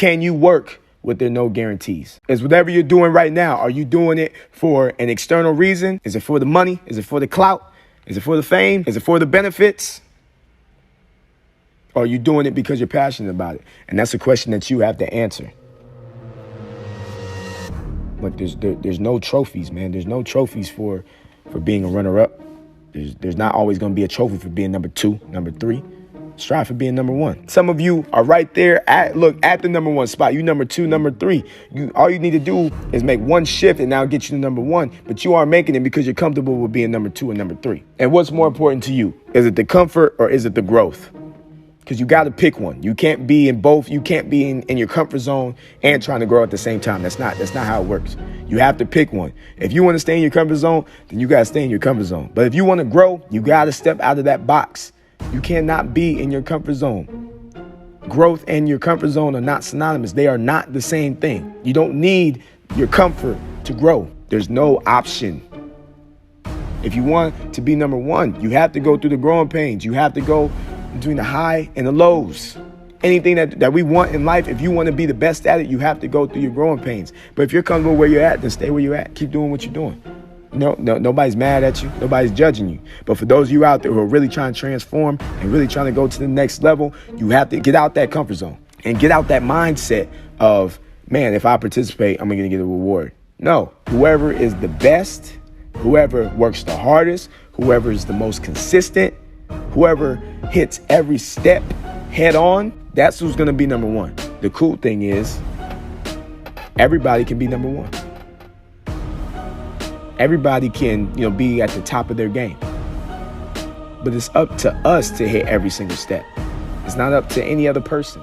Can you work with there no guarantees? Is whatever you're doing right now, are you doing it for an external reason? Is it for the money? Is it for the clout? Is it for the fame? Is it for the benefits? Or are you doing it because you're passionate about it? And that's a question that you have to answer. But there's no trophies, man. There's no trophies for being a runner-up. There's not always going to be a trophy for being number 2, number 3. Strive for being number 1. Some of you are right there at the number 1 spot. You number 2, number 3. All you need to do is make one shift and now get you to number 1. But you aren't making it because you're comfortable with being number 2 and number 3. And what's more important to you? Is it the comfort or is it the growth? Because you got to pick one. You can't be in both. You can't be in your comfort zone and trying to grow at the same time. That's not how it works. You have to pick one. If you want to stay in your comfort zone, then you got to stay in your comfort zone. But if you want to grow, you got to step out of that box. You cannot be in your comfort zone. Growth and your comfort zone are not synonymous. They are not the same thing. You don't need your comfort to grow. There's no option. If you want to be number 1, you have to go through the growing pains. You have to go between the high and the lows. Anything that we want in life, if you want to be the best at it, you have to go through your growing pains. But if you're comfortable where you're at, then stay where you're at. Keep doing what you're doing. No, nobody's mad at you. Nobody's judging you. But for those of you out there who are really trying to transform and really trying to go to the next level, you have to get out that comfort zone and get out that mindset of, man, if I participate, I'm going to get a reward. No, whoever is the best, whoever works the hardest, whoever is the most consistent, whoever hits every step head on, that's who's going to be number 1. The cool thing is everybody can be number 1. Everybody can, be at the top of their game. But it's up to us to hit every single step. It's not up to any other person.